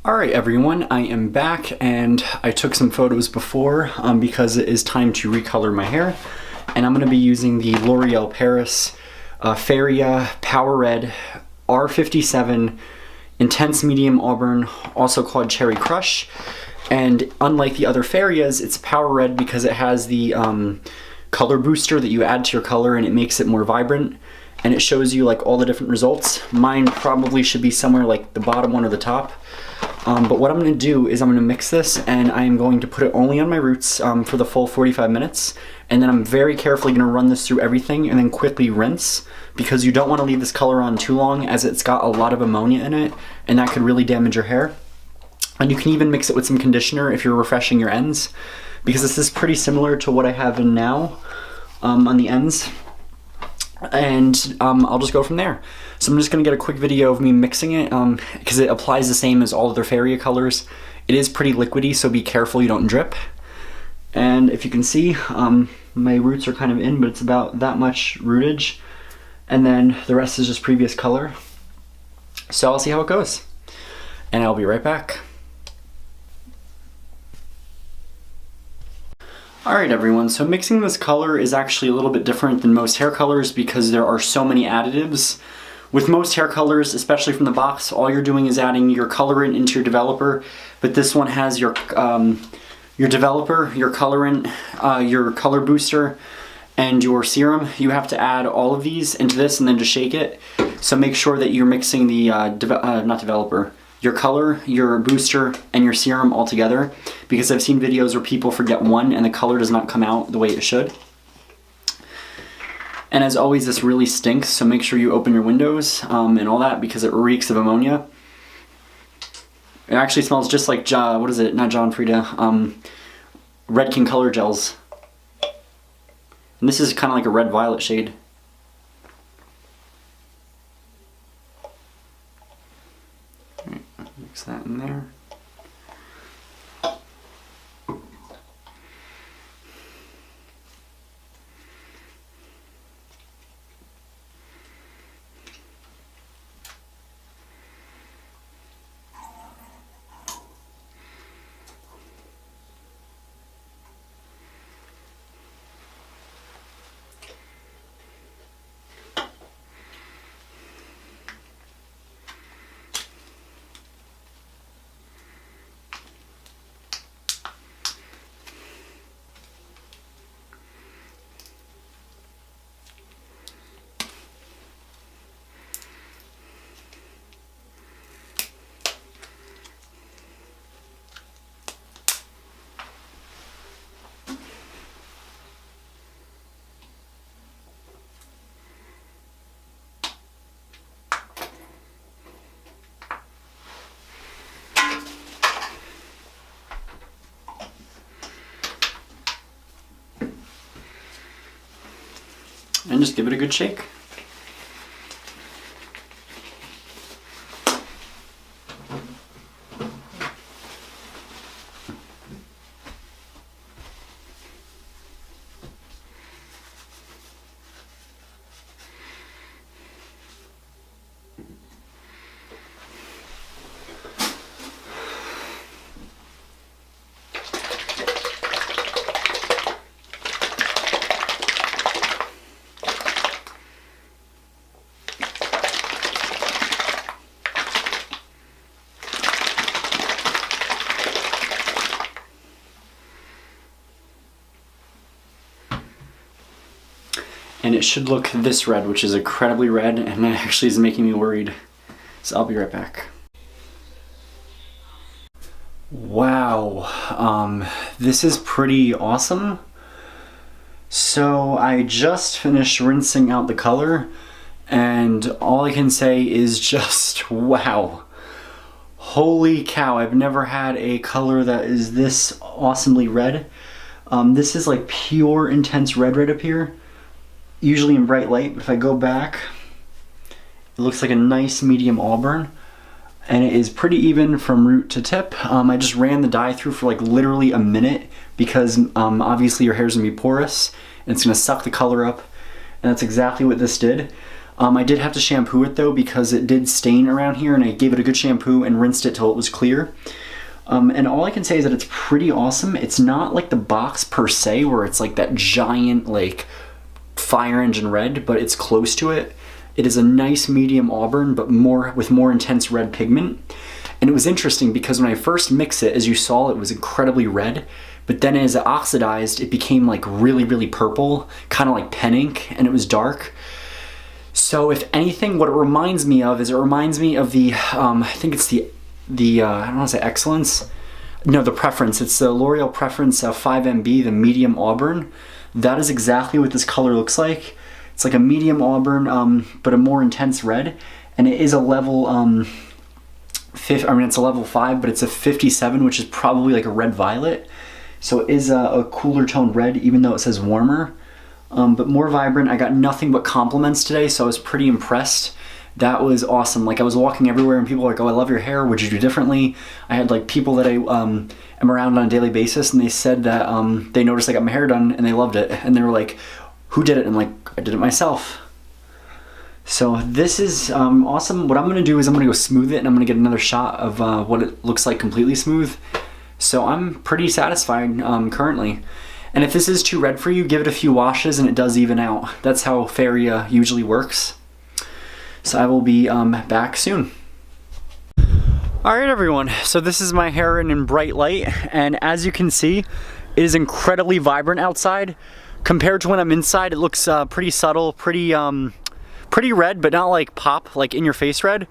Alright everyone, I am back and I took some photos before because it is time to recolor my hair, and I'm going to be using the L'Oreal Paris Feria Power Red R57 Intense Medium Auburn, also called Cherry Crush. And unlike the other Ferias, it's Power Red because it has the color booster that you add to your color and it makes it more vibrant, and it shows you like all the different results. Mine probably should be somewhere like the bottom one or the top. But what I'm going to do is I'm going to mix this, and I am going to put it only on my roots for the full 45 minutes, and then I'm very carefully going to run this through everything and then quickly rinse, because you don't want to leave this color on too long as it's got a lot of ammonia in it and that could really damage your hair. And you can even mix it with some conditioner if you're refreshing your ends, because this is pretty similar to what I have in now on the ends. And I'll just go from there. So I'm just going to get a quick video of me mixing it because it applies the same as all other Feria colors. It is pretty liquidy, so be careful you don't drip. And if you can see, my roots are kind of in, but it's about that much rootage. And then the rest is just previous color. So I'll see how it goes. And I'll be right back. Alright everyone, so mixing this color is actually a little bit different than most hair colors because there are so many additives. With most hair colors, especially from the box, all you're doing is adding your colorant into your developer, but this one has your developer, your colorant, your color booster, and your serum. You have to add all of these into this and then just shake it. So make sure that you're mixing the, your color, your booster, and your serum all together, because I've seen videos where people forget one and the color does not come out the way it should. And as always, this really stinks, so make sure you open your windows and all that, because it reeks of ammonia. It actually smells just like, what is it, not John Frieda, Red King color gels. And this is kind of like a red-violet shade. Mix that in there. And just give it a good shake. And it should look this red, which is incredibly red, and it actually is making me worried. So I'll be right back. Wow, this is pretty awesome. So I just finished rinsing out the color, and all I can say is just wow. Holy cow, I've never had a color that is this awesomely red. This is like pure intense red right up here. Usually in bright light, but if I go back, it looks like a nice medium auburn, and it is pretty even from root to tip. I just ran the dye through for like literally a minute because obviously your hair's gonna be porous and it's gonna suck the color up, and that's exactly what this did. I did have to shampoo it though because it did stain around here, and I gave it a good shampoo and rinsed it till it was clear. And all I can say is that it's pretty awesome. It's not like the box per se where it's like that giant like fire engine red, but it's close to it. It is a nice medium auburn, but with more intense red pigment. And it was interesting because when I first mixed it, as you saw, it was incredibly red, but then as it oxidized, it became like really, really purple, kind of like pen ink, and it was dark. So if anything, what it reminds me of is it reminds me of the, I think it's the I don't want to say Excellence. No, the Preference. It's the L'Oreal Preference 5MB, the medium auburn. That is exactly what this color looks like. It's like a medium auburn, but a more intense red. And it is a level, it's a level 5, but it's a 57, which is probably like a red violet. So it is a cooler toned red, even though it says warmer. But more vibrant. I got nothing but compliments today, so I was pretty impressed. That was awesome. Like, I was walking everywhere and people were like, oh, I love your hair. What'd you do differently? I had like people that I am around on a daily basis, and they said that they noticed I got my hair done and they loved it. And they were like, who did it? And I'm like, I did it myself. So this is awesome. What I'm gonna do is I'm gonna go smooth it, and I'm gonna get another shot of what it looks like completely smooth. So I'm pretty satisfied currently. And if this is too red for you, give it a few washes and it does even out. That's how Feria usually works. So I will be back soon. Alright everyone, so this is my hair in bright light, and as you can see, it is incredibly vibrant outside. Compared to when I'm inside, it looks pretty subtle, pretty red, but not like pop, like in your face red.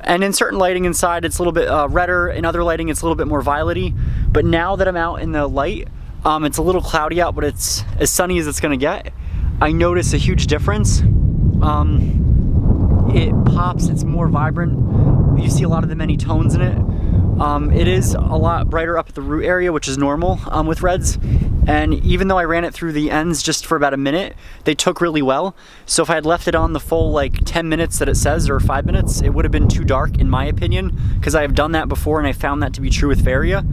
And in certain lighting inside, it's a little bit redder. In other lighting, it's a little bit more violet-y. But now that I'm out in the light, it's a little cloudy out, but it's as sunny as it's gonna get. I notice a huge difference. It pops, it's more vibrant. You see a lot of the many tones in it. It is a lot brighter up at the root area, which is normal with reds. And even though I ran it through the ends just for about a minute, they took really well. So if I had left it on the full like 10 minutes that it says, or 5 minutes, it would have been too dark in my opinion, because I have done that before and I found that to be true with Feria.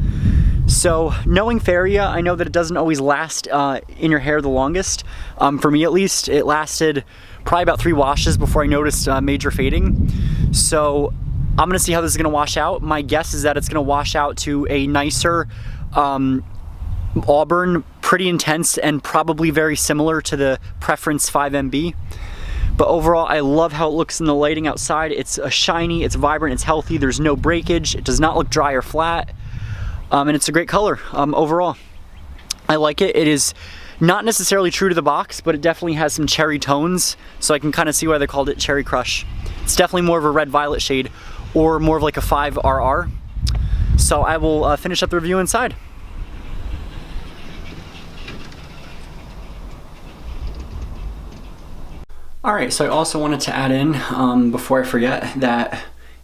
So knowing Feria, I know that it doesn't always last in your hair the longest. For me at least, it lasted probably about 3 washes before I noticed major fading. So I'm gonna see how this is gonna wash out. My guess is that it's gonna wash out to a nicer auburn, pretty intense, and probably very similar to the Preference 5MB. But overall, I love how it looks in the lighting outside. It's shiny, it's vibrant, it's healthy, there's no breakage, it does not look dry or flat. And it's a great color overall. I like it. It is not necessarily true to the box, but it definitely has some cherry tones, so I can kind of see why they called it Cherry Crush. It's definitely more of a red violet shade, or more of like a 5RR. So I will finish up the review inside. Alright, so I also wanted to add in, before I forget, that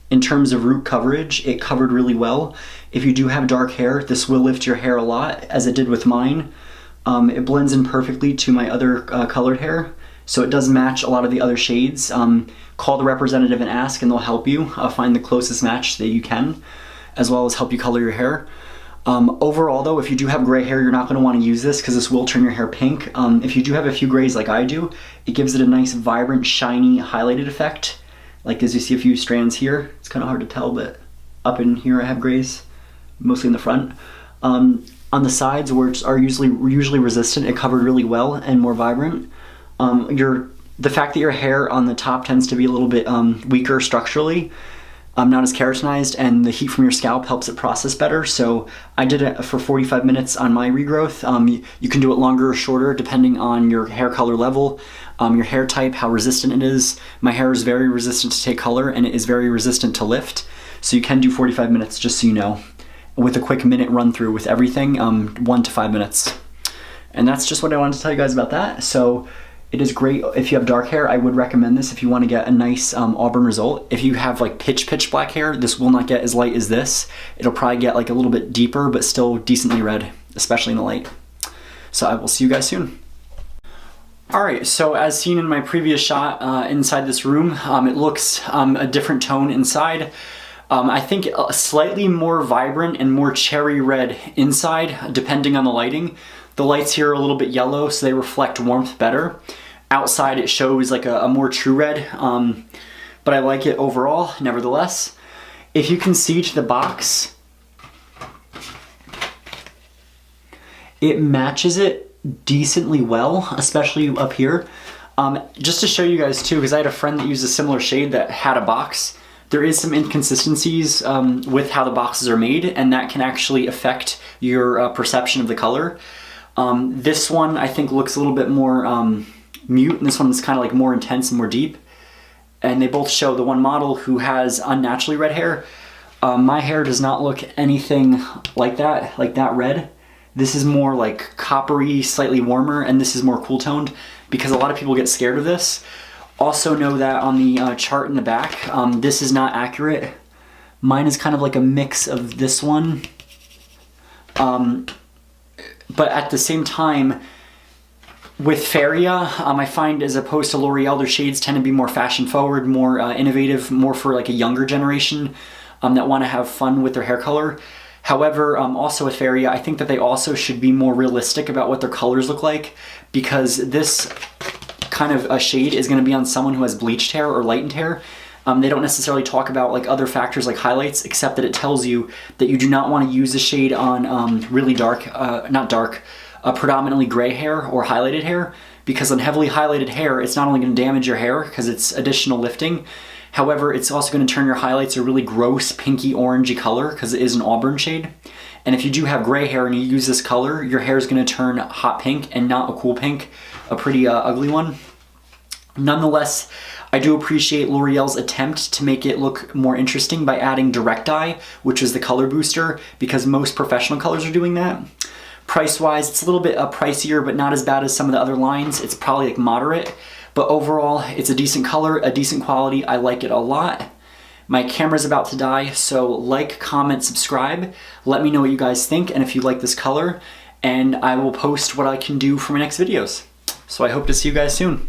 in terms of root coverage, it covered really well. If you do have dark hair, this will lift your hair a lot, as it did with mine. It blends in perfectly to my other colored hair, so it does match a lot of the other shades. Call the representative and ask, and they'll help you find the closest match that you can, as well as help you color your hair. Overall though, if you do have gray hair, you're not going to want to use this because this will turn your hair pink. If you do have a few grays like I do, it gives it a nice vibrant, shiny, highlighted effect. Like as you see a few strands here, it's kind of hard to tell, but up in here I have grays, mostly in the front. On the sides, which are usually resistant, it covered really well and more vibrant. The fact that your hair on the top tends to be a little bit weaker structurally, not as keratinized, and the heat from your scalp helps it process better. So I did it for 45 minutes on my regrowth. You can do it longer or shorter depending on your hair color level, your hair type, how resistant it is. My hair is very resistant to take color, and it is very resistant to lift. So you can do 45 minutes, just so you know, with a quick minute run through with everything, 1 to 5 minutes. And that's just what I wanted to tell you guys about that. So it is great if you have dark hair. I would recommend this if you want to get a nice auburn result. If you have like pitch black hair, this will not get as light as this. It'll probably get like a little bit deeper, but still decently red, especially in the light. So I will see you guys soon. Alright, so as seen in my previous shot inside this room, it looks a different tone inside. I think slightly more vibrant and more cherry red inside, depending on the lighting. The lights here are a little bit yellow, so they reflect warmth better. outside it shows like a more true red, but I like it overall nevertheless. If you can see to the box, it matches it decently well, especially up here. Just to show you guys too, because I had a friend that used a similar shade that had a box, there is some inconsistencies with how the boxes are made, and that can actually affect your perception of the color. This one I think looks a little bit more mute, and this one's kind of like more intense and more deep. And they both show the one model who has unnaturally red hair. My hair does not look anything like that red. This is more like coppery, slightly warmer, and this is more cool toned because a lot of people get scared of this. Also know that on the chart in the back, this is not accurate. Mine is kind of like a mix of this one. But at the same time, with Feria, I find as opposed to L'Oreal, their shades tend to be more fashion forward, more innovative, more for like a younger generation that want to have fun with their hair color. However, also with Feria, I think that they also should be more realistic about what their colors look like, because this kind of a shade is going to be on someone who has bleached hair or lightened hair. They don't necessarily talk about like other factors like highlights, except that it tells you that you do not want to use the shade on really dark, predominantly gray hair or highlighted hair, because on heavily highlighted hair, it's not only going to damage your hair because it's additional lifting, however, it's also going to turn your highlights a really gross pinky orangey color because it is an auburn shade. And if you do have gray hair and you use this color, your hair is going to turn hot pink and not a cool pink, a pretty ugly one. Nonetheless, I do appreciate L'Oreal's attempt to make it look more interesting by adding direct dye, which is the color booster, because most professional colors are doing that. Price-wise, it's a little bit pricier, but not as bad as some of the other lines. It's probably like moderate, but overall, it's a decent color, a decent quality. I like it a lot. My camera's about to die, so like, comment, subscribe. Let me know what you guys think and if you like this color, and I will post what I can do for my next videos. So I hope to see you guys soon.